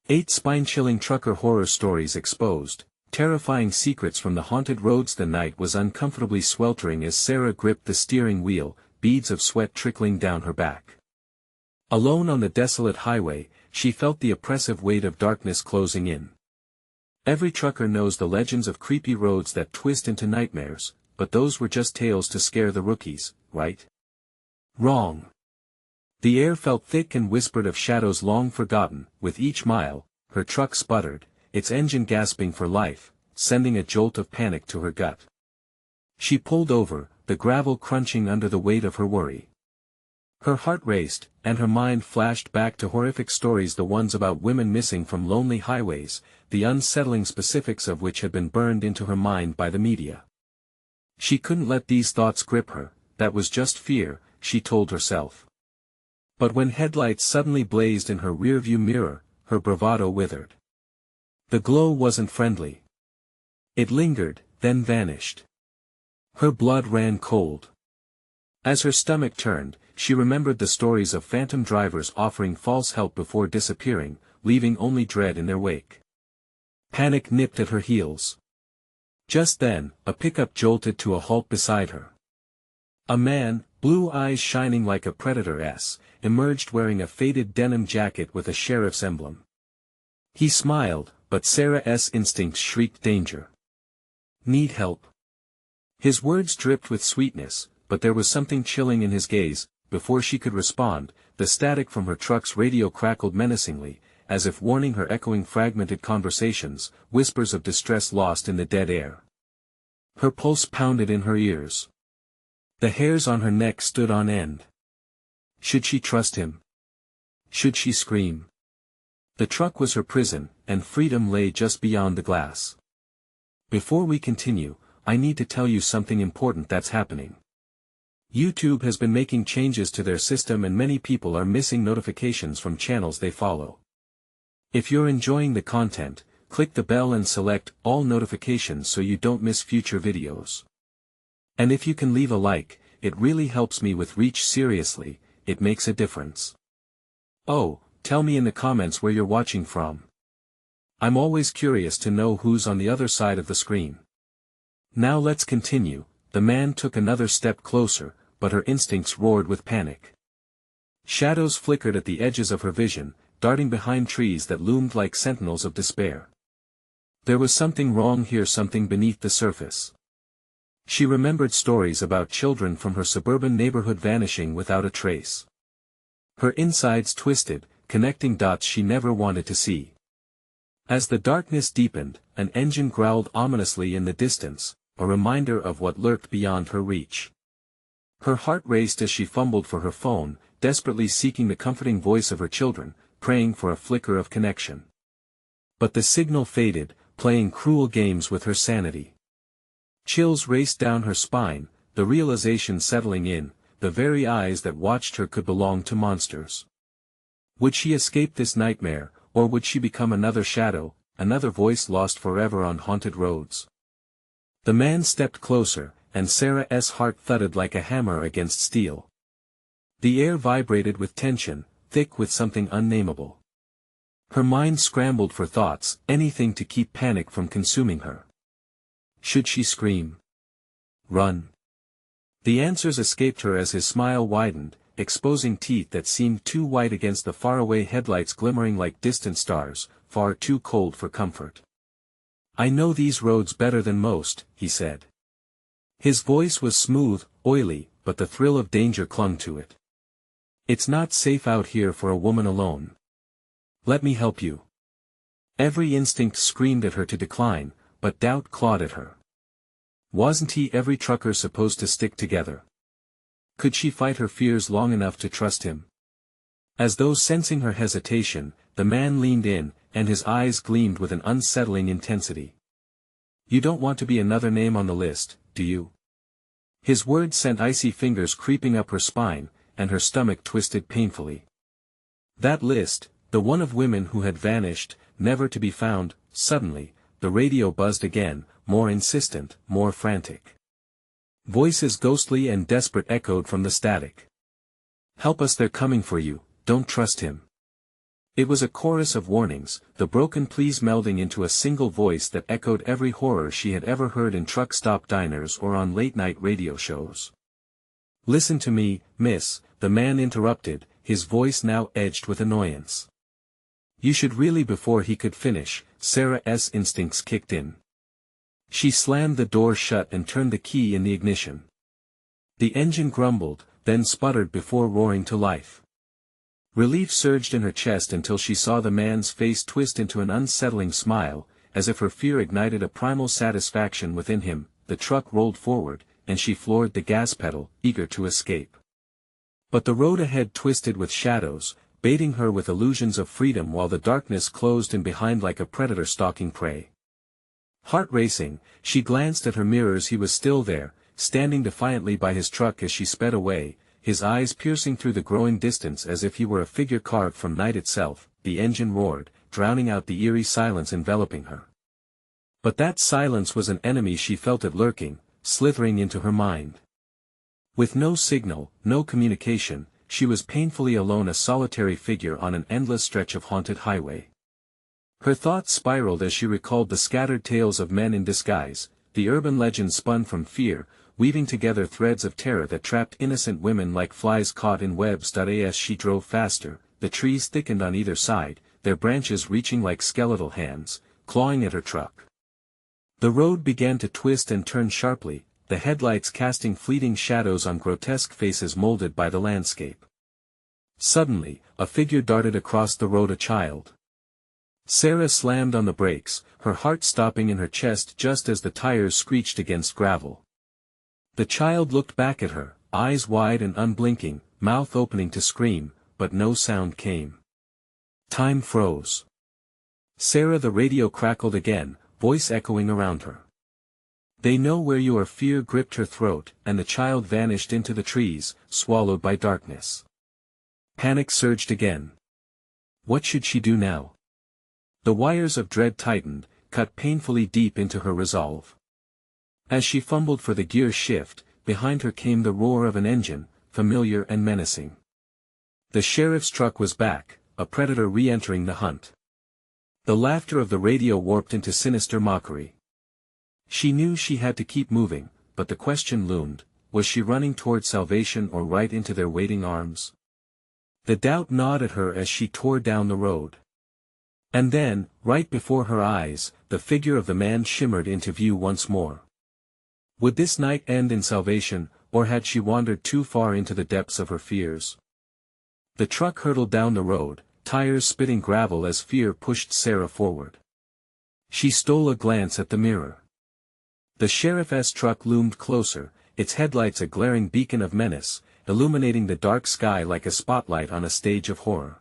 8 spine-chilling trucker horror stories exposed, terrifying secrets from the haunted roads. The night was uncomfortably sweltering as Sarah gripped the steering wheel, beads of sweat trickling down her back. Alone on the desolate highway, she felt the oppressive weight of darkness closing in. Every trucker knows the legends of creepy roads that twist into nightmares, but those were just tales to scare the rookies, right? Wrong. The air felt thick and whispered of shadows long forgotten. With each mile, her truck sputtered, its engine gasping for life, sending a jolt of panic to her gut. She pulled over, the gravel crunching under the weight of her worry. Her heart raced, and her mind flashed back to horrific stories, the ones about women missing from lonely highways, the unsettling specifics of which had been burned into her mind by the media. She couldn't let these thoughts grip her, that was just fear, she told herself. But when headlights suddenly blazed in her rearview mirror, her bravado withered. The glow wasn't friendly. It lingered, then vanished. Her blood ran cold. As her stomach turned, she remembered the stories of phantom drivers offering false help before disappearing, leaving only dread in their wake. Panic nipped at her heels. Just then, a pickup jolted to a halt beside her. A man, blue eyes shining like a predator's, emerged wearing a faded denim jacket with a sheriff's emblem. He smiled, but Sarah's instincts shrieked danger. Need help? His words dripped with sweetness, but there was something chilling in his gaze. Before she could respond, the static from her truck's radio crackled menacingly, as if warning her, echoing fragmented conversations, whispers of distress lost in the dead air. Her pulse pounded in her ears. The hairs on her neck stood on end. Should she trust him? Should she scream? The truck was her prison, and freedom lay just beyond the glass. Before we continue, I need to tell you something important that's happening. YouTube has been making changes to their system and many people are missing notifications from channels they follow. If you're enjoying the content, click the bell and select all notifications so you don't miss future videos. And if you can leave a like, it really helps me with reach. Seriously, it makes a difference. Oh, tell me in the comments where you're watching from. I'm always curious to know who's on the other side of the screen. Now let's continue. The man took another step closer, but her instincts roared with panic. Shadows flickered at the edges of her vision, darting behind trees that loomed like sentinels of despair. There was something wrong here, something beneath the surface. She remembered stories about children from her suburban neighborhood vanishing without a trace. Her insides twisted, connecting dots she never wanted to see. As the darkness deepened, an engine growled ominously in the distance, a reminder of what lurked beyond her reach. Her heart raced as she fumbled for her phone, desperately seeking the comforting voice of her children, praying for a flicker of connection. But the signal faded, playing cruel games with her sanity. Chills raced down her spine, the realization settling in, the very eyes that watched her could belong to monsters. Would she escape this nightmare, or would she become another shadow, another voice lost forever on haunted roads? The man stepped closer, and Sarah's heart thudded like a hammer against steel. The air vibrated with tension, thick with something unnameable. Her mind scrambled for thoughts, anything to keep panic from consuming her. Should she scream? Run? The answers escaped her as his smile widened, exposing teeth that seemed too white against the faraway headlights glimmering like distant stars, far too cold for comfort. I know these roads better than most, he said. His voice was smooth, oily, but the thrill of danger clung to it. It's not safe out here for a woman alone. Let me help you. Every instinct screamed at her to decline, but doubt clawed at her. Wasn't he every trucker supposed to stick together? Could she fight her fears long enough to trust him? As though sensing her hesitation, the man leaned in, and his eyes gleamed with an unsettling intensity. You don't want to be another name on the list, do you? His words sent icy fingers creeping up her spine, and her stomach twisted painfully. That list, the one of women who had vanished, never to be found. Suddenly, the radio buzzed again, more insistent, more frantic. Voices ghostly and desperate echoed from the static. Help us, they're coming for you, don't trust him. It was a chorus of warnings, the broken pleas melding into a single voice that echoed every horror she had ever heard in truck stop diners or on late-night radio shows. "Listen to me, miss," the man interrupted, his voice now edged with annoyance. "You should really." Before he could finish, Sarah's instincts kicked in. She slammed the door shut and turned the key in the ignition. The engine grumbled, then sputtered before roaring to life. Relief surged in her chest until she saw the man's face twist into an unsettling smile, as if her fear ignited a primal satisfaction within him. The truck rolled forward, and she floored the gas pedal, eager to escape. But the road ahead twisted with shadows, baiting her with illusions of freedom while the darkness closed in behind like a predator stalking prey. Heart racing, she glanced at her mirrors. He was still there, standing defiantly by his truck as she sped away, his eyes piercing through the growing distance as if he were a figure carved from night itself. The engine roared, drowning out the eerie silence enveloping her. But that silence was an enemy. She felt it lurking, slithering into her mind. With no signal, no communication, she was painfully alone, a solitary figure on an endless stretch of haunted highway. Her thoughts spiraled as she recalled the scattered tales of men in disguise, the urban legends spun from fear, weaving together threads of terror that trapped innocent women like flies caught in webs. As she drove faster, the trees thickened on either side, their branches reaching like skeletal hands, clawing at her truck. The road began to twist and turn sharply, the headlights casting fleeting shadows on grotesque faces molded by the landscape. Suddenly, a figure darted across the road, a child. Sarah slammed on the brakes, her heart stopping in her chest just as the tires screeched against gravel. The child looked back at her, eyes wide and unblinking, mouth opening to scream, but no sound came. Time froze. "Sarah," the radio crackled again, voice echoing around her. "They know where you are." Fear gripped her throat, and the child vanished into the trees, swallowed by darkness. Panic surged again. What should she do now? The wires of dread tightened, cut painfully deep into her resolve. As she fumbled for the gear shift, behind her came the roar of an engine, familiar and menacing. The sheriff's truck was back, a predator re-entering the hunt. The laughter of the radio warped into sinister mockery. She knew she had to keep moving, but the question loomed, was she running toward salvation or right into their waiting arms? The doubt gnawed at her as she tore down the road. And then, right before her eyes, the figure of the man shimmered into view once more. Would this night end in salvation, or had she wandered too far into the depths of her fears? The truck hurtled down the road, tires spitting gravel as fear pushed Sarah forward. She stole a glance at the mirror. The sheriff's truck loomed closer, its headlights a glaring beacon of menace, illuminating the dark sky like a spotlight on a stage of horror.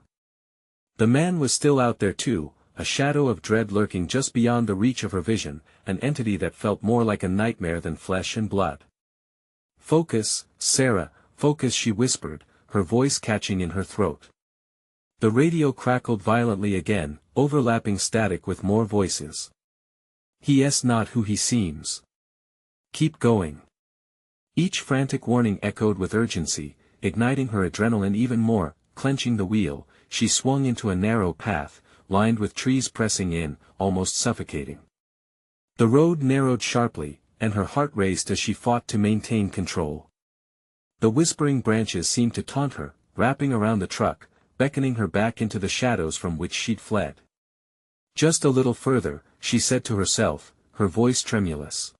The man was still out there too, a shadow of dread lurking just beyond the reach of her vision, an entity that felt more like a nightmare than flesh and blood. "Focus, Sarah, focus," she whispered, her voice catching in her throat. The radio crackled violently again, overlapping static with more voices. "He's not who he seems. Keep going." Each frantic warning echoed with urgency, igniting her adrenaline even more. Clenching the wheel, she swung into a narrow path, lined with trees pressing in, almost suffocating. The road narrowed sharply, and her heart raced as she fought to maintain control. The whispering branches seemed to taunt her, wrapping around the truck, beckoning her back into the shadows from which she'd fled. "Just a little further," she said to herself, her voice tremulous.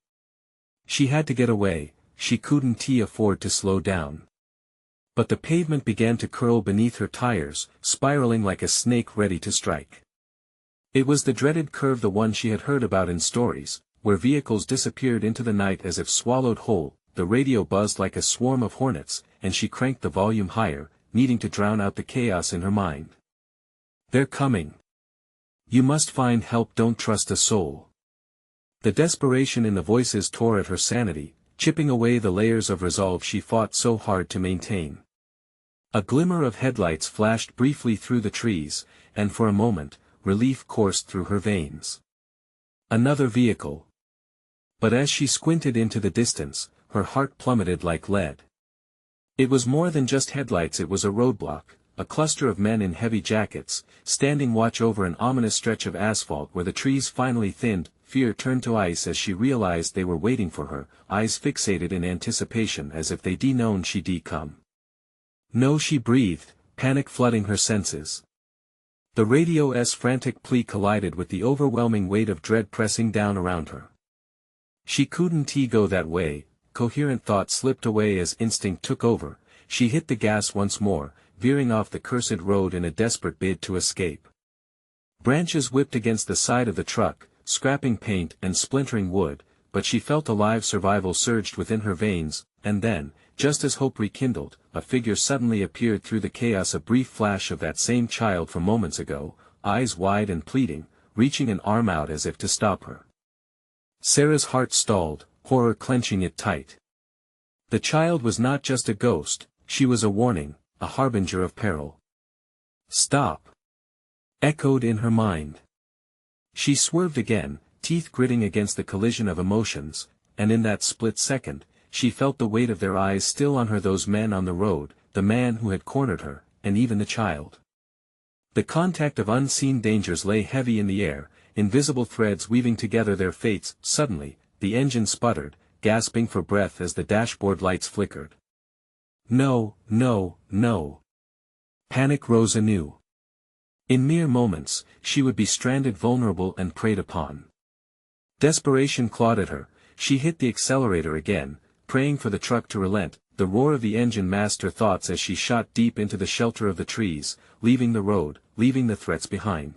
She had to get away, she couldn't afford to slow down. But the pavement began to curl beneath her tires, spiraling like a snake ready to strike. It was the dreaded curve, the one she had heard about in stories, where vehicles disappeared into the night as if swallowed whole. The radio buzzed like a swarm of hornets, and she cranked the volume higher, needing to drown out the chaos in her mind. "They're coming. You must find help, don't trust a soul." The desperation in the voices tore at her sanity, chipping away the layers of resolve she fought so hard to maintain. A glimmer of headlights flashed briefly through the trees, and for a moment, relief coursed through her veins. Another vehicle. But as she squinted into the distance, her heart plummeted like lead. It was more than just headlights, it was a roadblock, a cluster of men in heavy jackets, standing watch over an ominous stretch of asphalt where the trees finally thinned. Fear turned to ice as she realized they were waiting for her, eyes fixated in anticipation as if they'd known she'd come. No, she breathed, panic flooding her senses. The radio's frantic plea collided with the overwhelming weight of dread pressing down around her. She couldn't go that way. Coherent thought slipped away as instinct took over. She hit the gas once more, veering off the cursed road in a desperate bid to escape. Branches whipped against the side of the truck, scrapping paint and splintering wood, but she felt a live survival surged within her veins, and then, just as hope rekindled, a figure suddenly appeared through the chaos, a brief flash of that same child from moments ago, eyes wide and pleading, reaching an arm out as if to stop her. Sarah's heart stalled, horror clenching it tight. The child was not just a ghost, she was a warning, a harbinger of peril. "Stop!" echoed in her mind. She swerved again, teeth gritting against the collision of emotions, and in that split second, she felt the weight of their eyes still on her, those men on the road, the man who had cornered her, and even the child. The contact of unseen dangers lay heavy in the air, invisible threads weaving together their fates. Suddenly, the engine sputtered, gasping for breath as the dashboard lights flickered. No, no, no. Panic rose anew. In mere moments, she would be stranded, vulnerable and preyed upon. Desperation clawed at her. She hit the accelerator again, praying for the truck to relent. The roar of the engine masked her thoughts as she shot deep into the shelter of the trees, leaving the road, leaving the threats behind.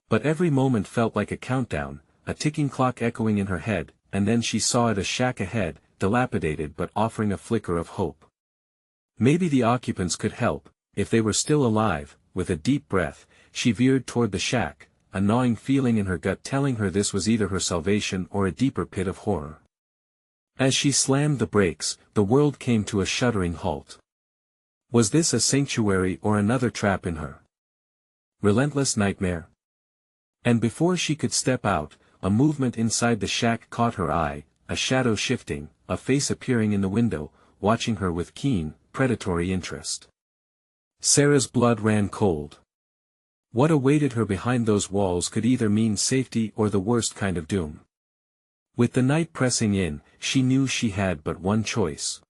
But every moment felt like a countdown, a ticking clock echoing in her head, and then she saw it, a shack ahead, dilapidated but offering a flicker of hope. Maybe the occupants could help, if they were still alive. With a deep breath, she veered toward the shack, a gnawing feeling in her gut telling her this was either her salvation or a deeper pit of horror. As she slammed the brakes, the world came to a shuddering halt. Was this a sanctuary or another trap in her relentless nightmare? And before she could step out, a movement inside the shack caught her eye, a shadow shifting, a face appearing in the window, watching her with keen, predatory interest. Sarah's blood ran cold. What awaited her behind those walls could either mean safety or the worst kind of doom. With the night pressing in, she knew she had but one choice.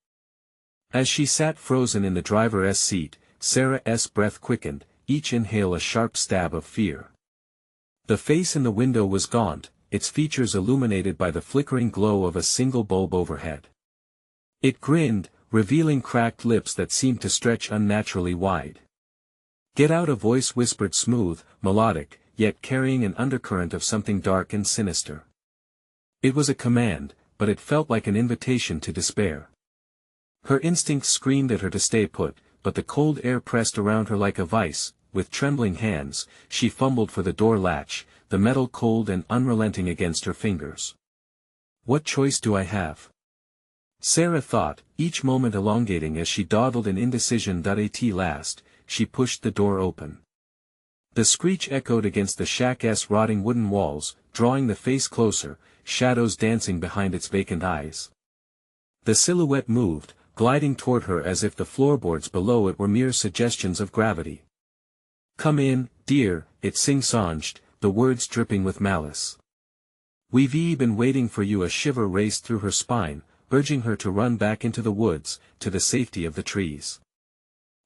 As she sat frozen in the driver's seat, Sarah's breath quickened, each inhale a sharp stab of fear. The face in the window was gaunt, its features illuminated by the flickering glow of a single bulb overhead. It grinned, revealing cracked lips that seemed to stretch unnaturally wide. "Get out," a voice whispered, smooth, melodic, yet carrying an undercurrent of something dark and sinister. It was a command, but it felt like an invitation to despair. Her instincts screamed at her to stay put, but the cold air pressed around her like a vice. With trembling hands, she fumbled for the door latch, the metal cold and unrelenting against her fingers. "What choice do I have?" Sarah thought, each moment elongating as she dawdled in indecision. At last, she pushed the door open. The screech echoed against the shack's rotting wooden walls, drawing the face closer, shadows dancing behind its vacant eyes. The silhouette moved, gliding toward her as if the floorboards below it were mere suggestions of gravity. "Come in, dear," it sing-songed, the words dripping with malice. "We've been waiting for you." A shiver raced through her spine, urging her to run back into the woods, to the safety of the trees.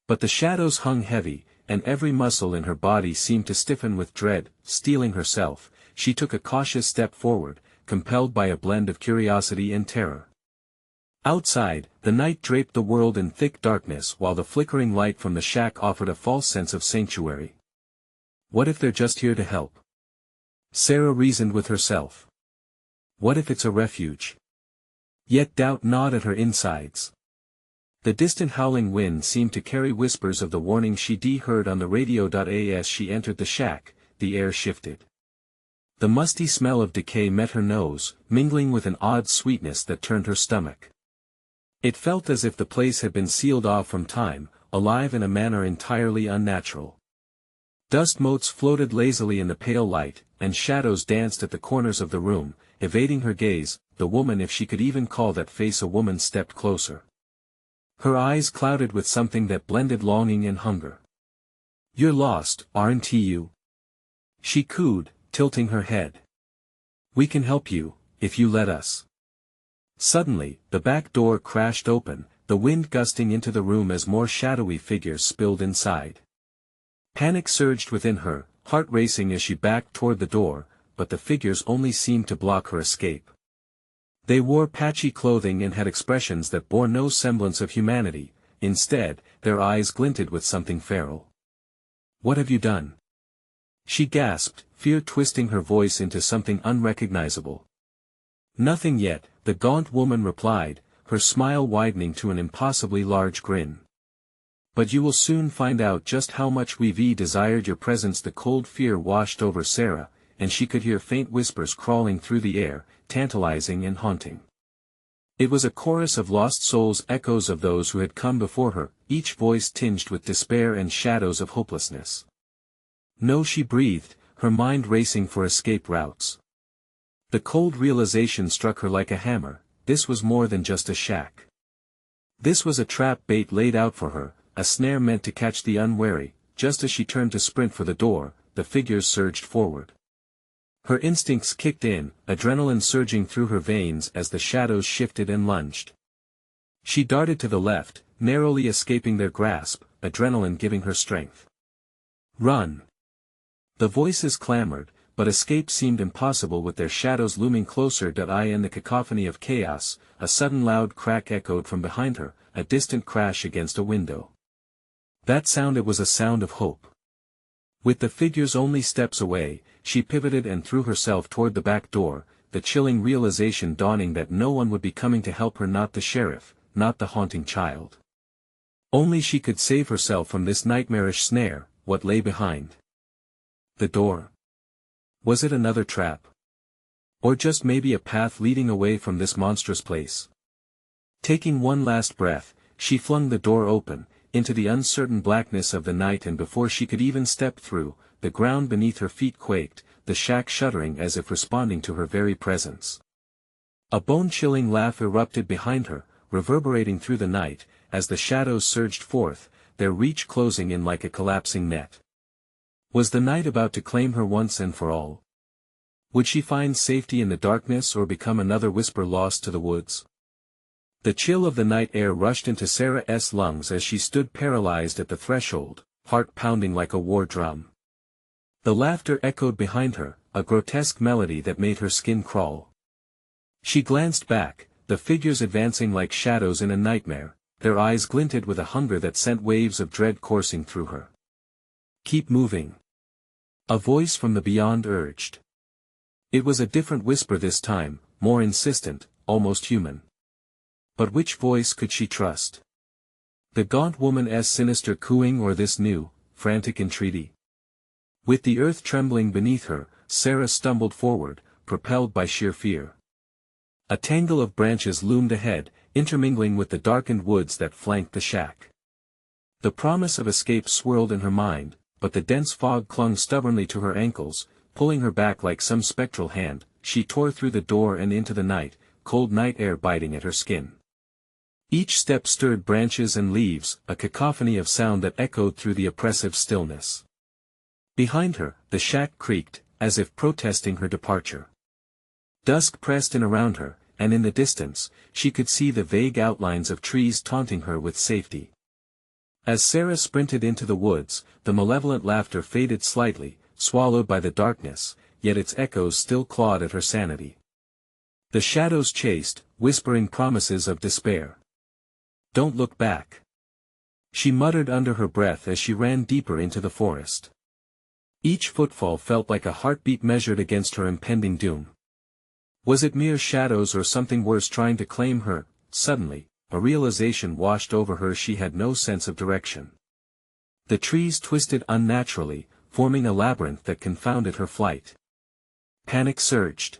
But the shadows hung heavy, and every muscle in her body seemed to stiffen with dread. Steeling herself, she took a cautious step forward, compelled by a blend of curiosity and terror. Outside, the night draped the world in thick darkness while the flickering light from the shack offered a false sense of sanctuary. What if they're just here to help? Sarah reasoned with herself. What if it's a refuge? Yet doubt gnawed at her insides. The distant howling wind seemed to carry whispers of the warning she'd heard on the radio. As she entered the shack, the air shifted. The musty smell of decay met her nose, mingling with an odd sweetness that turned her stomach. It felt as if the place had been sealed off from time, alive in a manner entirely unnatural. Dust motes floated lazily in the pale light, and shadows danced at the corners of the room, evading her gaze. The woman, if she could even call that face a woman, stepped closer. Her eyes clouded with something that blended longing and hunger. You're lost, aren't you? She cooed, tilting her head. We can help you, if you let us. Suddenly, the back door crashed open, the wind gusting into the room as more shadowy figures spilled inside. Panic surged within her, heart racing as she backed toward the door, but the figures only seemed to block her escape. They wore patchy clothing and had expressions that bore no semblance of humanity. Instead, their eyes glinted with something feral. What have you done? She gasped, fear twisting her voice into something unrecognizable. Nothing yet, the gaunt woman replied, her smile widening to an impossibly large grin. But you will soon find out just how much we've desired your presence. The cold fear washed over Sarah, and she could hear faint whispers crawling through the air, tantalizing and haunting. It was a chorus of lost souls, echoes of those who had come before her, each voice tinged with despair and shadows of hopelessness. No, she breathed, her mind racing for escape routes. The cold realization struck her like a hammer, this was more than just a shack. This was a trap bait laid out for her, a snare meant to catch the unwary. Just as she turned to sprint for the door, the figures surged forward. Her instincts kicked in, adrenaline surging through her veins as the shadows shifted and lunged. She darted to the left, narrowly escaping their grasp, adrenaline giving her strength. Run! The voices clamored, but escape seemed impossible with their shadows looming closer. In the cacophony of chaos, a sudden loud crack echoed from behind her, a distant crash against a window. That sound, it was a sound of hope. With the figures only steps away, she pivoted and threw herself toward the back door, the chilling realization dawning that no one would be coming to help her, not the sheriff, not the haunting child. Only she could save herself from this nightmarish snare. What lay behind the door? Was it another trap? Or just maybe a path leading away from this monstrous place? Taking one last breath, she flung the door open, into the uncertain blackness of the night, and before she could even step through, the ground beneath her feet quaked, the shack shuddering as if responding to her very presence. A bone-chilling laugh erupted behind her, reverberating through the night, as the shadows surged forth, their reach closing in like a collapsing net. Was the night about to claim her once and for all? Would she find safety in the darkness or become another whisper lost to the woods? The chill of the night air rushed into Sarah's lungs as she stood paralyzed at the threshold, heart pounding like a war drum. The laughter echoed behind her, a grotesque melody that made her skin crawl. She glanced back, the figures advancing like shadows in a nightmare, their eyes glinted with a hunger that sent waves of dread coursing through her. Keep moving. A voice from the beyond urged. It was a different whisper this time, more insistent, almost human. But which voice could she trust? The gaunt woman's sinister cooing or this new, frantic entreaty? With the earth trembling beneath her, Sarah stumbled forward, propelled by sheer fear. A tangle of branches loomed ahead, intermingling with the darkened woods that flanked the shack. The promise of escape swirled in her mind, but the dense fog clung stubbornly to her ankles, pulling her back like some spectral hand. She tore through the door and into the night, cold night air biting at her skin. Each step stirred branches and leaves, a cacophony of sound that echoed through the oppressive stillness. Behind her, the shack creaked, as if protesting her departure. Dusk pressed in around her, and in the distance, she could see the vague outlines of trees taunting her with safety. As Sarah sprinted into the woods, the malevolent laughter faded slightly, swallowed by the darkness, yet its echoes still clawed at her sanity. The shadows chased, whispering promises of despair. Don't look back. She muttered under her breath as she ran deeper into the forest. Each footfall felt like a heartbeat measured against her impending doom. Was it mere shadows or something worse trying to claim her? Suddenly, a realization washed over her. She had no sense of direction. The trees twisted unnaturally, forming a labyrinth that confounded her flight. Panic surged.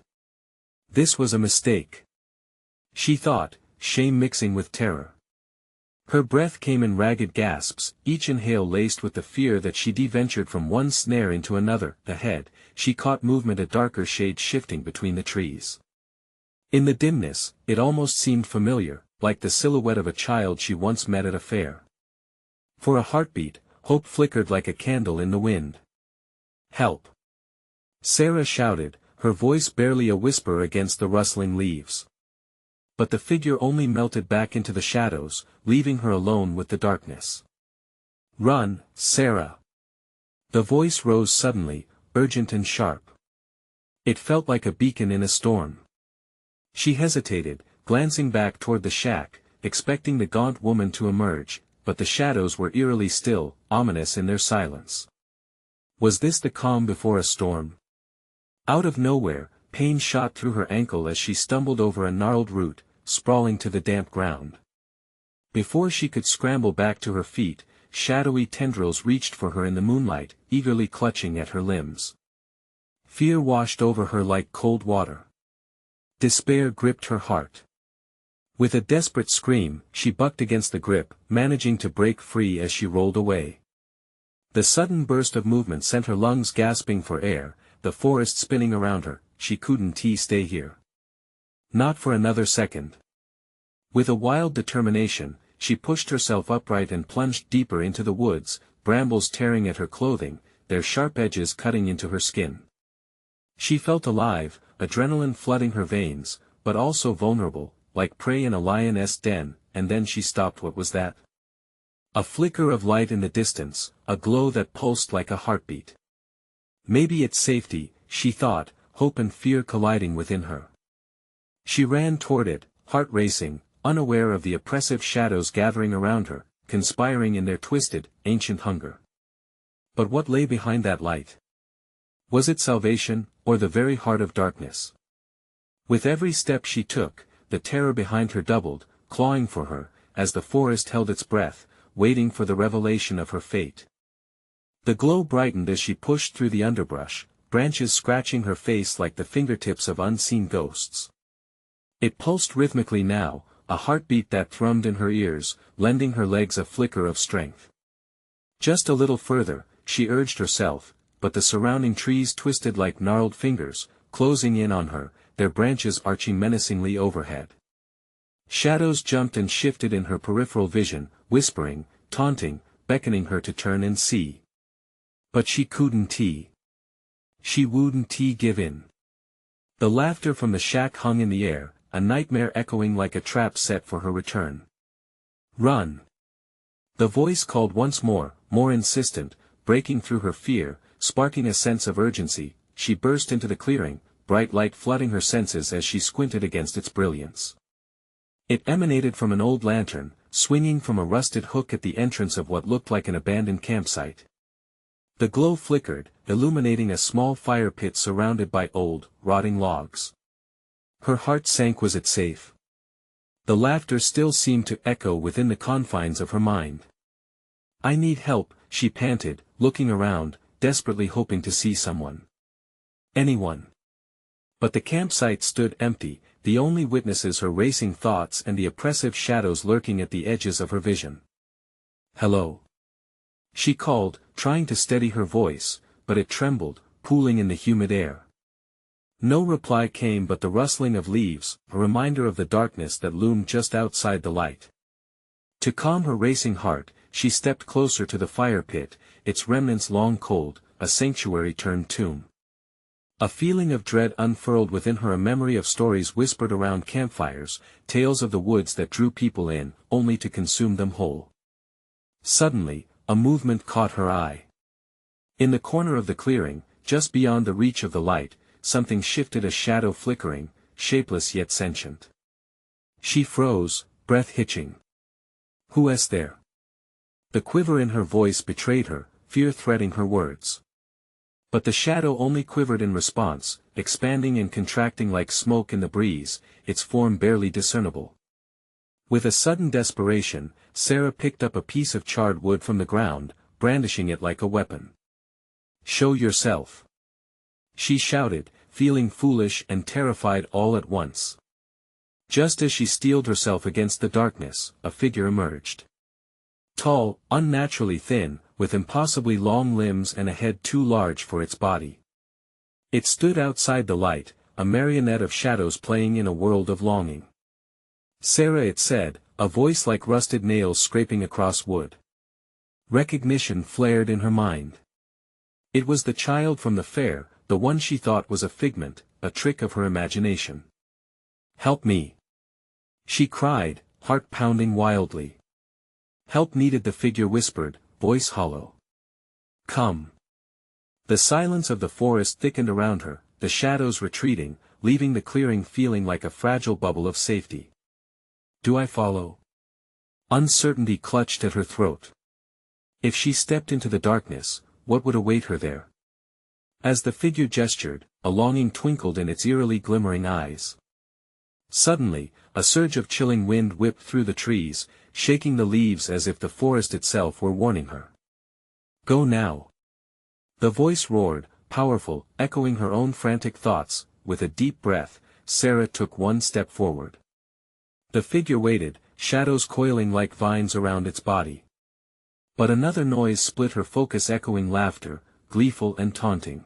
This was a mistake, she thought, shame mixing with terror. Her breath came in ragged gasps, each inhale laced with the fear that she'd ventured from one snare into another. Ahead, she caught movement, a darker shade shifting between the trees. In the dimness, it almost seemed familiar, like the silhouette of a child she once met at a fair. For a heartbeat, hope flickered like a candle in the wind. "Help!" Sarah shouted, her voice barely a whisper against the rustling leaves. But the figure only melted back into the shadows, leaving her alone with the darkness. "Run, Sarah!" The voice rose suddenly, urgent and sharp. It felt like a beacon in a storm. She hesitated, glancing back toward the shack, expecting the gaunt woman to emerge, but the shadows were eerily still, ominous in their silence. Was this the calm before a storm? Out of nowhere, pain shot through her ankle as she stumbled over a gnarled root, sprawling to the damp ground. Before she could scramble back to her feet, shadowy tendrils reached for her in the moonlight, eagerly clutching at her limbs. Fear washed over her like cold water. Despair gripped her heart. With a desperate scream, she bucked against the grip, managing to break free as she rolled away. The sudden burst of movement sent her lungs gasping for air, the forest spinning around her. She couldn't stay here. Not for another second. With a wild determination, she pushed herself upright and plunged deeper into the woods, brambles tearing at her clothing, their sharp edges cutting into her skin. She felt alive, adrenaline flooding her veins, but also vulnerable, like prey in a lioness' den, and then she stopped. What was that? A flicker of light in the distance, a glow that pulsed like a heartbeat. Maybe it's safety, she thought, hope and fear colliding within her. She ran toward it, heart racing, unaware of the oppressive shadows gathering around her, conspiring in their twisted, ancient hunger. But what lay behind that light? Was it salvation, or the very heart of darkness? With every step she took, the terror behind her doubled, clawing for her, as the forest held its breath, waiting for the revelation of her fate. The glow brightened as she pushed through the underbrush, branches scratching her face like the fingertips of unseen ghosts. It pulsed rhythmically now, a heartbeat that thrummed in her ears, lending her legs a flicker of strength. Just a little further, she urged herself, but the surrounding trees twisted like gnarled fingers, closing in on her, their branches arching menacingly overhead. Shadows jumped and shifted in her peripheral vision, whispering, taunting, beckoning her to turn and see. But she couldn't. She wouldn't give in. The laughter from the shack hung in the air, a nightmare echoing like a trap set for her return. "Run!" The voice called once more, more insistent, breaking through her fear, sparking a sense of urgency. She burst into the clearing, bright light flooding her senses as she squinted against its brilliance. It emanated from an old lantern, swinging from a rusted hook at the entrance of what looked like an abandoned campsite. The glow flickered, illuminating a small fire pit surrounded by old, rotting logs. Her heart sank. Was it safe? The laughter still seemed to echo within the confines of her mind. "I need help," she panted, looking around, desperately hoping to see someone. Anyone. But the campsite stood empty, the only witnesses her racing thoughts and the oppressive shadows lurking at the edges of her vision. "Hello?" she called, trying to steady her voice, but it trembled, pooling in the humid air. No reply came but the rustling of leaves, a reminder of the darkness that loomed just outside the light. To calm her racing heart, she stepped closer to the fire pit, its remnants long cold, a sanctuary turned tomb. A feeling of dread unfurled within her, a memory of stories whispered around campfires, tales of the woods that drew people in, only to consume them whole. Suddenly, a movement caught her eye. In the corner of the clearing, just beyond the reach of the light, something shifted, a shadow flickering, shapeless yet sentient. She froze, breath hitching. "Who is there?" The quiver in her voice betrayed her, fear threading her words. But the shadow only quivered in response, expanding and contracting like smoke in the breeze, its form barely discernible. With a sudden desperation, Sarah picked up a piece of charred wood from the ground, brandishing it like a weapon. "Show yourself!" she shouted, feeling foolish and terrified all at once. Just as she steeled herself against the darkness, a figure emerged. Tall, unnaturally thin, with impossibly long limbs and a head too large for its body. It stood outside the light, a marionette of shadows playing in a world of longing. "Sarah," it said, a voice like rusted nails scraping across wood. Recognition flared in her mind. It was the child from the fair, the one she thought was a figment, a trick of her imagination. "Help me!" she cried, heart pounding wildly. "Help needed," the figure whispered, voice hollow. "Come." The silence of the forest thickened around her, the shadows retreating, leaving the clearing feeling like a fragile bubble of safety. "Do I follow?" Uncertainty clutched at her throat. If she stepped into the darkness, what would await her there? As the figure gestured, a longing twinkled in its eerily glimmering eyes. Suddenly, a surge of chilling wind whipped through the trees, shaking the leaves as if the forest itself were warning her. "Go now." The voice roared, powerful, echoing her own frantic thoughts. With a deep breath, Sarah took one step forward. The figure waited, shadows coiling like vines around its body. But another noise split her focus, echoing laughter, gleeful and taunting.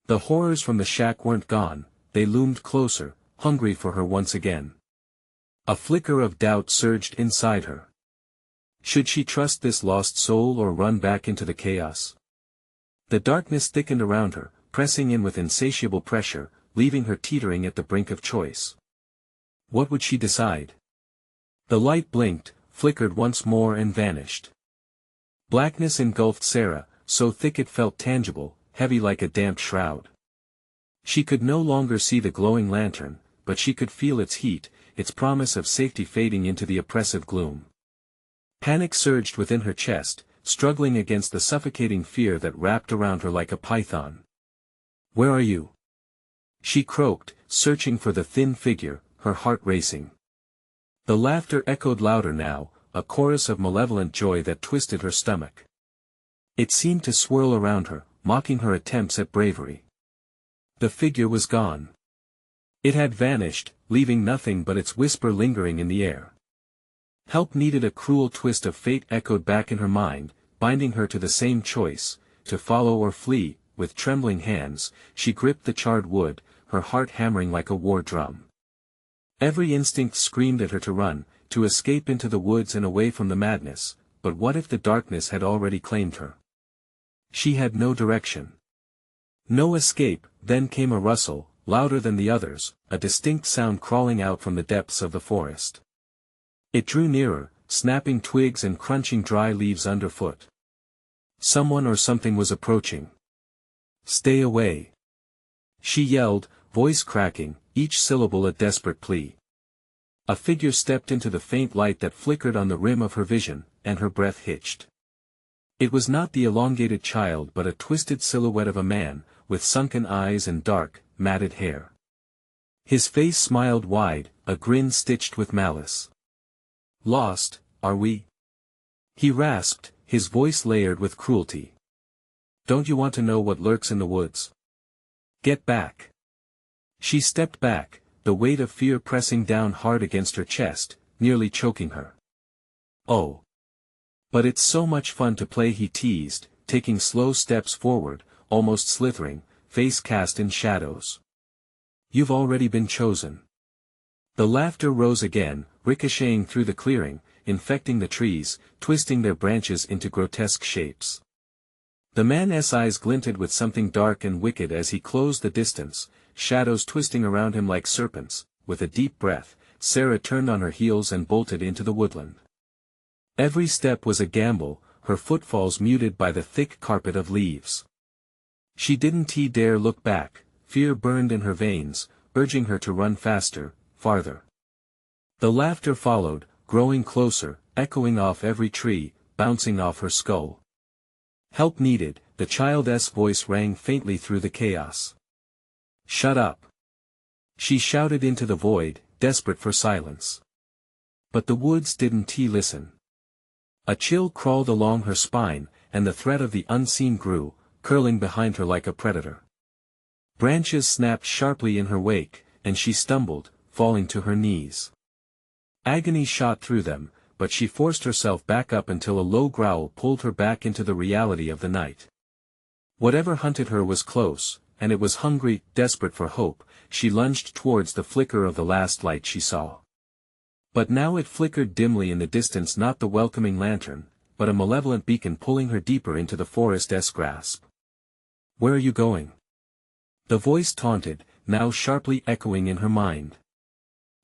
The horrors from the shack weren't gone, they loomed closer, hungry for her once again. A flicker of doubt surged inside her. Should she trust this lost soul or run back into the chaos? The darkness thickened around her, pressing in with insatiable pressure, leaving her teetering at the brink of choice. What would she decide? The light blinked, flickered once more and vanished. Blackness engulfed Sarah, so thick it felt tangible, heavy like a damp shroud. She could no longer see the glowing lantern, but she could feel its heat, its promise of safety fading into the oppressive gloom. Panic surged within her chest, struggling against the suffocating fear that wrapped around her like a python. "Where are you?" she croaked, searching for the thin figure, her heart racing. The laughter echoed louder now, a chorus of malevolent joy that twisted her stomach. It seemed to swirl around her, mocking her attempts at bravery. The figure was gone. It had vanished, leaving nothing but its whisper lingering in the air. Help needed, a cruel twist of fate echoed back in her mind, binding her to the same choice, to follow or flee. With trembling hands, she gripped the charred wood, her heart hammering like a war drum. Every instinct screamed at her to run, to escape into the woods and away from the madness, but what if the darkness had already claimed her? She had no direction. No escape. Then came a rustle, louder than the others, a distinct sound crawling out from the depths of the forest. It drew nearer, snapping twigs and crunching dry leaves underfoot. Someone or something was approaching. "Stay away!" she yelled, voice cracking, each syllable a desperate plea. A figure stepped into the faint light that flickered on the rim of her vision, and her breath hitched. It was not the elongated child but a twisted silhouette of a man, with sunken eyes and dark, matted hair. His face smiled wide, a grin stitched with malice. "Lost, are we?" he rasped, his voice layered with cruelty. "Don't you want to know what lurks in the woods? Get back!" She stepped back, the weight of fear pressing down hard against her chest, nearly choking her. "Oh! But it's so much fun to play," he teased, taking slow steps forward, almost slithering, face cast in shadows. "You've already been chosen." The laughter rose again, ricocheting through the clearing, infecting the trees, twisting their branches into grotesque shapes. The man's eyes glinted with something dark and wicked as he closed the distance, shadows twisting around him like serpents. With a deep breath, Sarah turned on her heels and bolted into the woodland. Every step was a gamble, her footfalls muted by the thick carpet of leaves. She didn't dare look back, fear burned in her veins, urging her to run faster, farther. The laughter followed, growing closer, echoing off every tree, bouncing off her skull. "Help needed," the child's voice rang faintly through the chaos. "Shut up!" she shouted into the void, desperate for silence. But the woods didn't listen. A chill crawled along her spine, and the threat of the unseen grew, curling behind her like a predator. Branches snapped sharply in her wake, and she stumbled, falling to her knees. Agony shot through them, but she forced herself back up until a low growl pulled her back into the reality of the night. Whatever hunted her was close, and it was hungry, desperate for hope. She lunged towards the flicker of the last light she saw. But now it flickered dimly in the distance, not the welcoming lantern, but a malevolent beacon pulling her deeper into the forest's grasp. "Where are you going?" The voice taunted, now sharply echoing in her mind.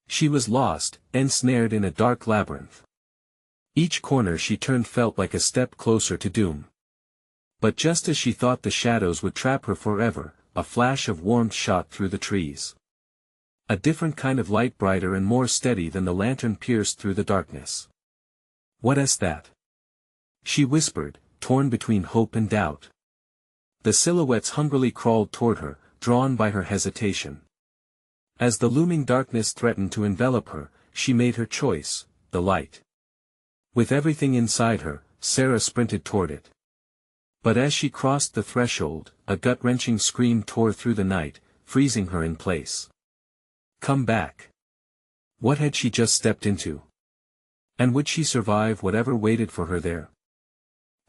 She was lost, ensnared in a dark labyrinth. Each corner she turned felt like a step closer to doom. But just as she thought the shadows would trap her forever, a flash of warmth shot through the trees. A different kind of light, brighter and more steady than the lantern, pierced through the darkness. "What is that?" she whispered, torn between hope and doubt. The silhouettes hungrily crawled toward her, drawn by her hesitation. As the looming darkness threatened to envelop her, she made her choice: the light. With everything inside her, Sarah sprinted toward it. But as she crossed the threshold, a gut-wrenching scream tore through the night, freezing her in place. Come back. What had she just stepped into? And would she survive whatever waited for her there?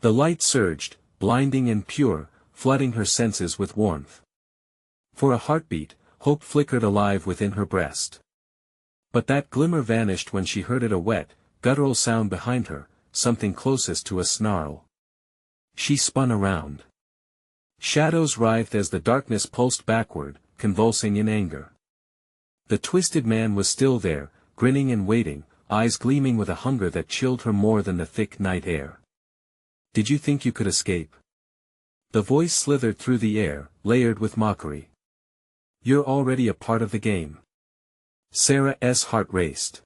The light surged, blinding and pure, flooding her senses with warmth. For a heartbeat, hope flickered alive within her breast. But that glimmer vanished when she heard a wet, guttural sound behind her, something closest to a snarl. She spun around. Shadows writhed as the darkness pulsed backward, convulsing in anger. The twisted man was still there, grinning and waiting, eyes gleaming with a hunger that chilled her more than the thick night air. "Did you think you could escape?" The voice slithered through the air, layered with mockery. "You're already a part of the game." Sarah's heart raced.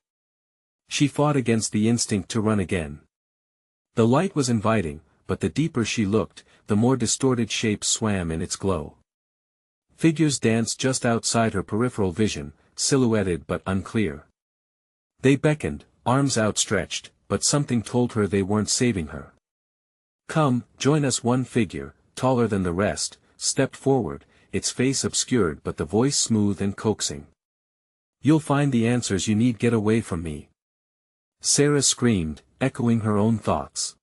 She fought against the instinct to run again. The light was inviting, but the deeper she looked, the more distorted shapes swam in its glow. Figures danced just outside her peripheral vision, silhouetted but unclear. They beckoned, arms outstretched, but something told her they weren't saving her. "Come, join us." One figure, taller than the rest, stepped forward, its face obscured but the voice smooth and coaxing. "You'll find the answers you need. Get away from me." Sarah screamed, echoing her own thoughts.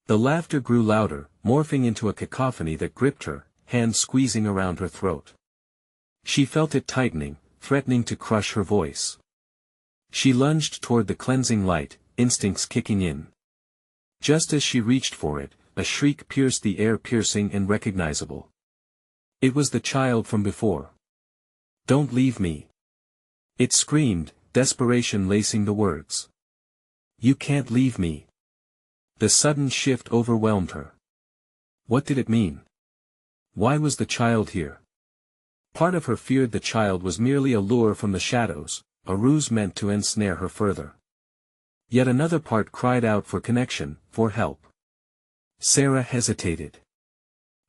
The laughter grew louder, morphing into a cacophony that gripped her, hands squeezing around her throat. She felt it tightening, threatening to crush her voice. She lunged toward the cleansing light, instincts kicking in. Just as she reached for it, a shriek pierced the air, piercing and recognizable. It was the child from before. "Don't leave me!" It screamed, desperation lacing the words. "You can't leave me!" The sudden shift overwhelmed her. What did it mean? Why was the child here? Part of her feared the child was merely a lure from the shadows, a ruse meant to ensnare her further. Yet another part cried out for connection, for help. Sarah hesitated.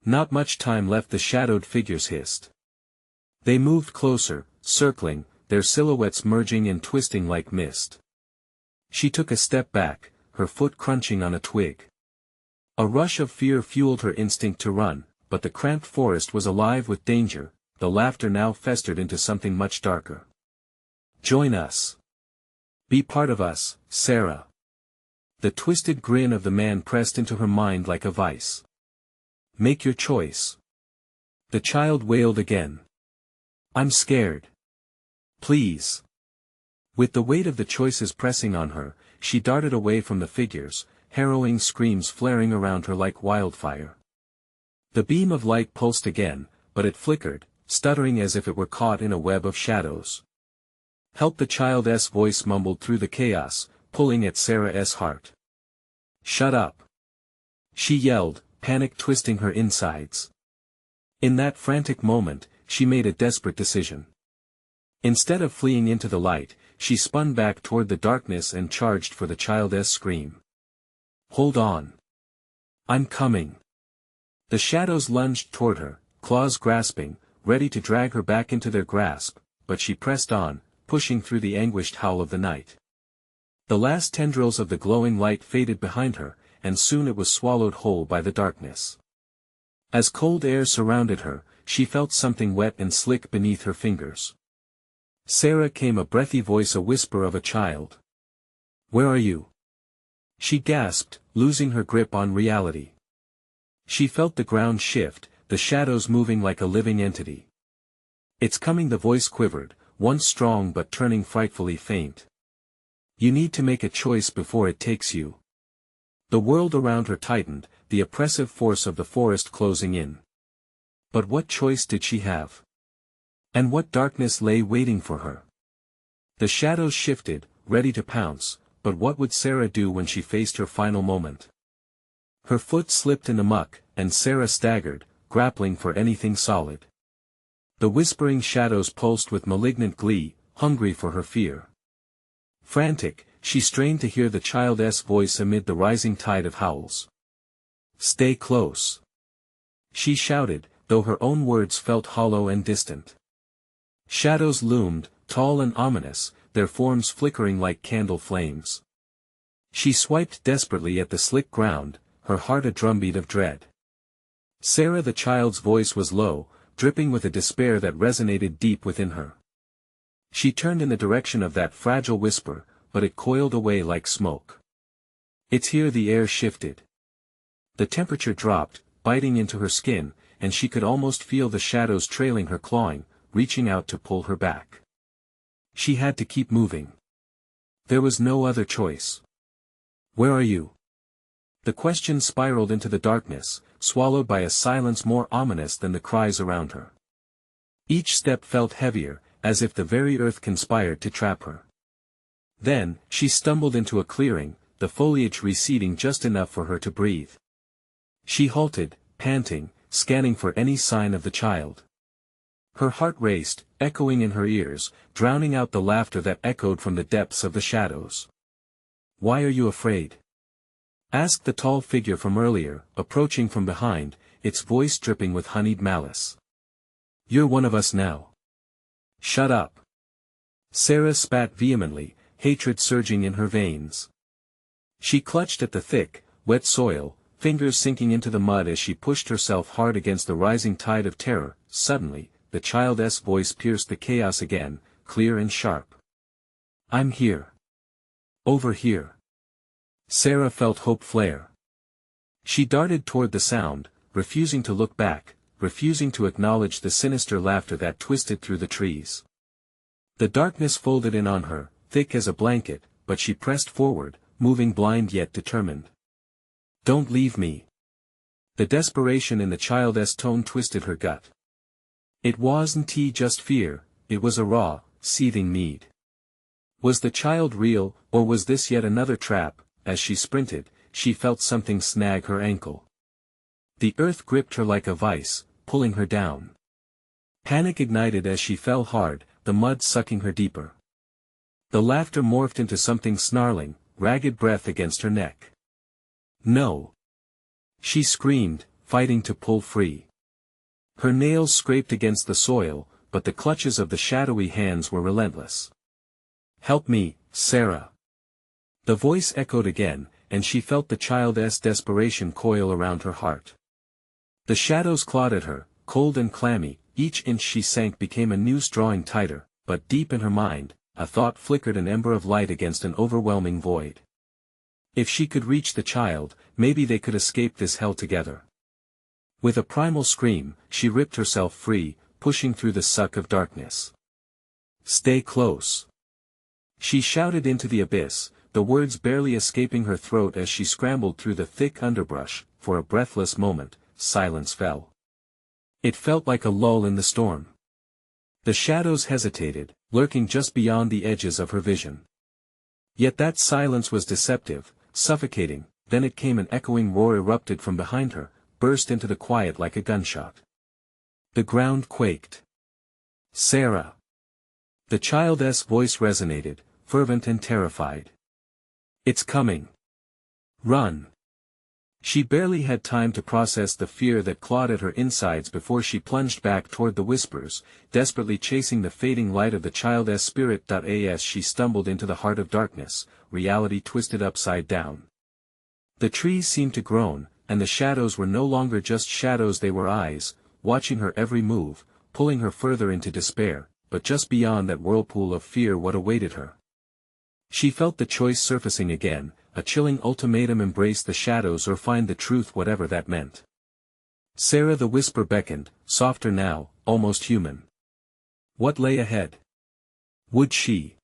Not much time left. The shadowed figures hissed. They moved closer, circling, their silhouettes merging and twisting like mist. She took a step back, her foot crunching on a twig. A rush of fear fueled her instinct to run, but the cramped forest was alive with danger. The laughter now festered into something much darker. "Join us. Be part of us, Sarah." The twisted grin of the man pressed into her mind like a vice. "Make your choice." The child wailed again. "I'm scared. Please." With the weight of the choices pressing on her, she darted away from the figures, harrowing screams flaring around her like wildfire. The beam of light pulsed again, but it flickered, stuttering as if it were caught in a web of shadows. "Help!" the child's voice mumbled through the chaos, pulling at Sarah's heart. "Shut up!" she yelled, panic twisting her insides. In that frantic moment, she made a desperate decision. Instead of fleeing into the light, she spun back toward the darkness and charged for the child's scream. "Hold on. I'm coming." The shadows lunged toward her, claws grasping, ready to drag her back into their grasp, but she pressed on, pushing through the anguished howl of the night. The last tendrils of the glowing light faded behind her, and soon it was swallowed whole by the darkness. As cold air surrounded her, she felt something wet and slick beneath her fingers. Sarah came a breathy voice, a whisper of a child. "Where are you?" She gasped, losing her grip on reality. She felt the ground shift, the shadows moving like a living entity. "It's coming," the voice quivered, once strong but turning frightfully faint. "You need to make a choice before it takes you." The world around her tightened, the oppressive force of the forest closing in. But what choice did she have? And what darkness lay waiting for her? The shadows shifted, ready to pounce, but what would Sarah do when she faced her final moment? Her foot slipped in the muck, and Sarah staggered, grappling for anything solid. The whispering shadows pulsed with malignant glee, hungry for her fear. Frantic, she strained to hear the child's voice amid the rising tide of howls. "Stay close," she shouted, though her own words felt hollow and distant. Shadows loomed, tall and ominous, their forms flickering like candle flames. She swiped desperately at the slick ground, her heart a drumbeat of dread. Sarah, the child's voice was low, dripping with a despair that resonated deep within her. She turned in the direction of that fragile whisper, but it coiled away like smoke. "It's here." The air shifted. The temperature dropped, biting into her skin, and she could almost feel the shadows trailing her, clawing, reaching out to pull her back. She had to keep moving. There was no other choice. "Where are you?" The question spiraled into the darkness, swallowed by a silence more ominous than the cries around her. Each step felt heavier, as if the very earth conspired to trap her. Then, she stumbled into a clearing, the foliage receding just enough for her to breathe. She halted, panting, scanning for any sign of the child. Her heart raced, echoing in her ears, drowning out the laughter that echoed from the depths of the shadows. "Why are you afraid?" asked the tall figure from earlier, approaching from behind, its voice dripping with honeyed malice. "You're one of us now." "Shut up." Sarah spat vehemently, hatred surging in her veins. She clutched at the thick, wet soil, fingers sinking into the mud as she pushed herself hard against the rising tide of terror. Suddenly, the child's voice pierced the chaos again, clear and sharp. "I'm here. Over here." Sarah felt hope flare. She darted toward the sound, refusing to look back, refusing to acknowledge the sinister laughter that twisted through the trees. The darkness folded in on her, thick as a blanket, but she pressed forward, moving blind yet determined. "Don't leave me." The desperation in the child's tone twisted her gut. It wasn't just fear, it was a raw, seething need. Was the child real, or was this yet another trap? As she sprinted, she felt something snag her ankle. The earth gripped her like a vice, pulling her down. Panic ignited as she fell hard, the mud sucking her deeper. The laughter morphed into something snarling, ragged breath against her neck. "No!" she screamed, fighting to pull free. Her nails scraped against the soil, but the clutches of the shadowy hands were relentless. "Help me, Sarah." The voice echoed again, and she felt the child's desperation coil around her heart. The shadows clawed at her, cold and clammy, each inch she sank became a noose drawing tighter, but deep in her mind, a thought flickered, an ember of light against an overwhelming void. If she could reach the child, maybe they could escape this hell together. With a primal scream, she ripped herself free, pushing through the suck of darkness. "Stay close," she shouted into the abyss, the words barely escaping her throat as she scrambled through the thick underbrush. For a breathless moment, silence fell. It felt like a lull in the storm. The shadows hesitated, lurking just beyond the edges of her vision. Yet that silence was deceptive, suffocating. Then it came, an echoing roar erupted from behind her, burst into the quiet like a gunshot. The ground quaked. "Sarah!" The child's voice resonated, fervent and terrified. "It's coming. Run!" She barely had time to process the fear that clawed at her insides before she plunged back toward the whispers, desperately chasing the fading light of the child's spirit. As she stumbled into the heart of darkness, reality twisted upside down. The trees seemed to groan, and the shadows were no longer just shadows, they were eyes, watching her every move, pulling her further into despair. But just beyond that whirlpool of fear, what awaited her? She felt the choice surfacing again, a chilling ultimatum: embrace the shadows or find the truth, whatever that meant. "Sarah," the whisper beckoned, softer now, almost human. What lay ahead? Would she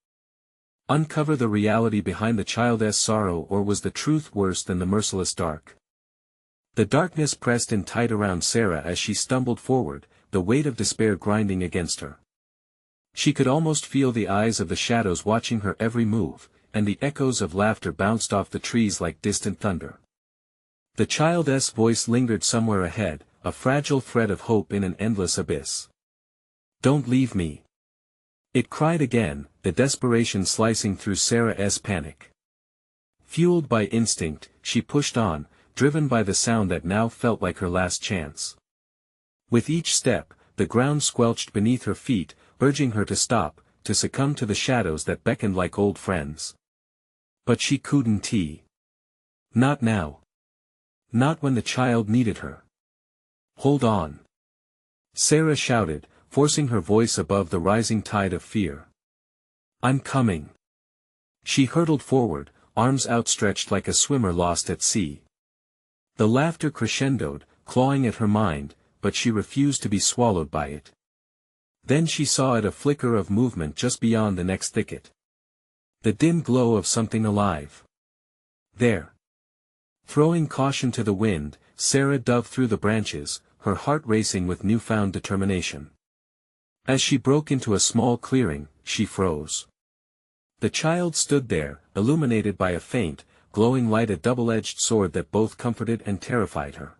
Uncover the reality behind the child's sorrow, or was the truth worse than the merciless dark? The darkness pressed in tight around Sarah as she stumbled forward, the weight of despair grinding against her. She could almost feel the eyes of the shadows watching her every move, and the echoes of laughter bounced off the trees like distant thunder. The child's voice lingered somewhere ahead, a fragile thread of hope in an endless abyss. "Don't leave me!" It cried again, the desperation slicing through Sarah's panic. Fueled by instinct, she pushed on, driven by the sound that now felt like her last chance. With each step, the ground squelched beneath her feet, urging her to stop, to succumb to the shadows that beckoned like old friends. But she couldn't. Not now. Not when the child needed her. "Hold on!" Sarah shouted, forcing her voice above the rising tide of fear. "I'm coming!" She hurtled forward, arms outstretched like a swimmer lost at sea. The laughter crescendoed, clawing at her mind, but she refused to be swallowed by it. Then she saw a flicker of movement just beyond the next thicket. The dim glow of something alive. There. Throwing caution to the wind, Sarah dove through the branches, her heart racing with newfound determination. As she broke into a small clearing, she froze. The child stood there, illuminated by a faint, glowing light, a double-edged sword that both comforted and terrified her.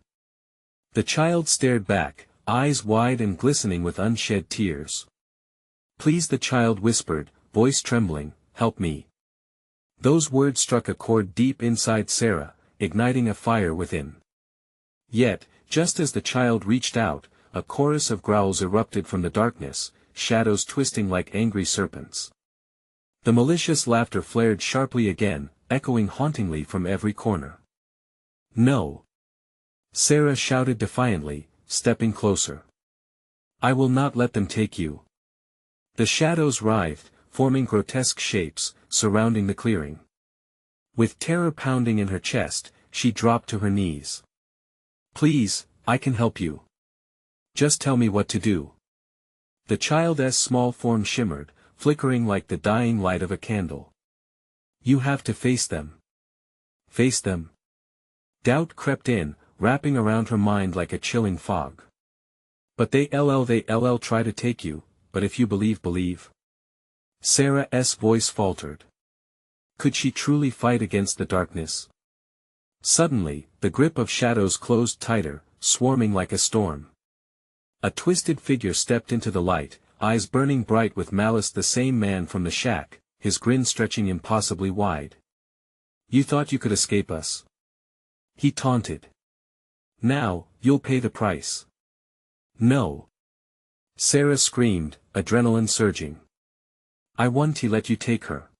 The child stared back, eyes wide and glistening with unshed tears. "Please," the child whispered, voice trembling, "help me." Those words struck a chord deep inside Sarah, igniting a fire within. Yet, just as the child reached out, a chorus of growls erupted from the darkness, shadows twisting like angry serpents. The malicious laughter flared sharply again, echoing hauntingly from every corner. "No!" Sarah shouted defiantly, stepping closer. "I will not let them take you." The shadows writhed, forming grotesque shapes, surrounding the clearing. With terror pounding in her chest, she dropped to her knees. "Please, I can help you. Just tell me what to do." The child's small form shimmered, flickering like the dying light of a candle. "You have to face them." Face them? Doubt crept in, wrapping around her mind like a chilling fog. "But they'll try to take you, but if you believe. Sarah's voice faltered. Could she truly fight against the darkness? Suddenly, the grip of shadows closed tighter, swarming like a storm. A twisted figure stepped into the light, eyes burning bright with malice, the same man from the shack, his grin stretching impossibly wide. "You thought you could escape us?" he taunted. "Now, you'll pay the price." "No!" Sarah screamed, adrenaline surging. "I won't let you take her."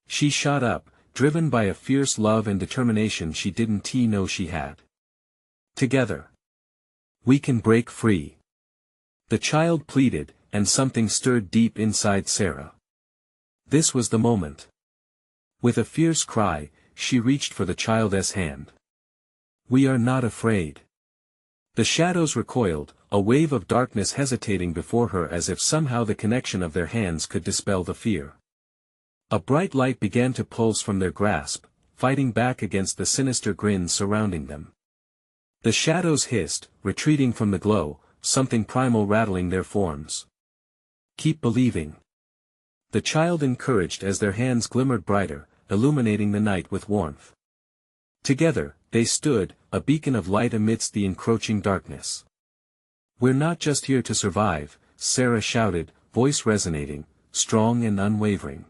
She shot up, driven by a fierce love and determination she didn't know she had. "Together. We can break free." The child pleaded, and something stirred deep inside Sarah. This was the moment. With a fierce cry, she reached for the child's hand. "We are not afraid." The shadows recoiled, a wave of darkness hesitating before her, as if somehow the connection of their hands could dispel the fear. A bright light began to pulse from their grasp, fighting back against the sinister grins surrounding them. The shadows hissed, retreating from the glow, something primal rattling their forms. "Keep believing." The child encouraged as their hands glimmered brighter, illuminating the night with warmth. Together, they stood, a beacon of light amidst the encroaching darkness. "We're not just here to survive," Sarah shouted, voice resonating, strong and unwavering.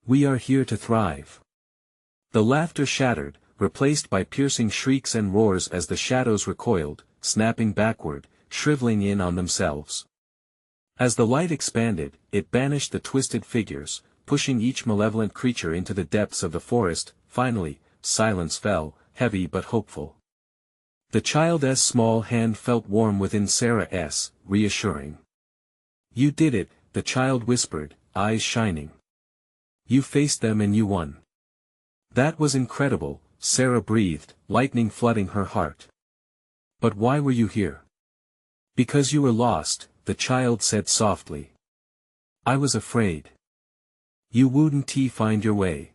"We are here to thrive." The laughter shattered, replaced by piercing shrieks and roars as the shadows recoiled, snapping backward, shriveling in on themselves. As the light expanded, it banished the twisted figures, pushing each malevolent creature into the depths of the forest. Finally, silence fell, heavy but hopeful. The child's small hand felt warm within Sarah's, reassuring. "You did it," the child whispered, eyes shining. "You faced them and you won." "That was incredible," Sarah breathed, lightning flooding her heart. "But why were you here?" "Because you were lost," the child said softly. "I was afraid." You wouldn't find your way.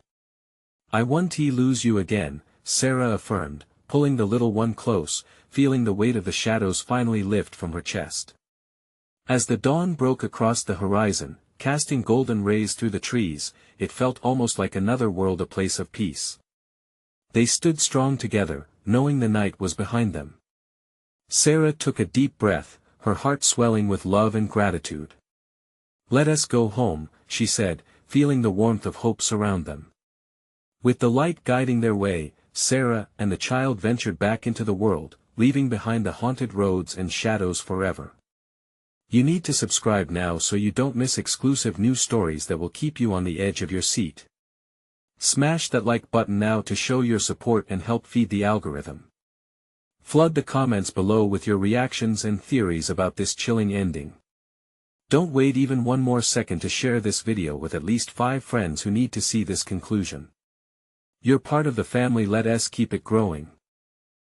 I won't lose you again, Sarah affirmed, pulling the little one close, feeling the weight of the shadows finally lift from her chest. As the dawn broke across the horizon, casting golden rays through the trees, it felt almost like another world, a place of peace. They stood strong together, knowing the night was behind them. Sarah took a deep breath, her heart swelling with love and gratitude. Let us go home, she said, feeling the warmth of hope surround them. With the light guiding their way, Sarah and the child ventured back into the world, leaving behind the haunted roads and shadows forever. You need to subscribe now so you don't miss exclusive new stories that will keep you on the edge of your seat. Smash that like button now to show your support and help feed the algorithm. Flood the comments below with your reactions and theories about this chilling ending. Don't wait even one more second to share this video with at least 5 friends who need to see this conclusion. You're part of the family, let us keep it growing.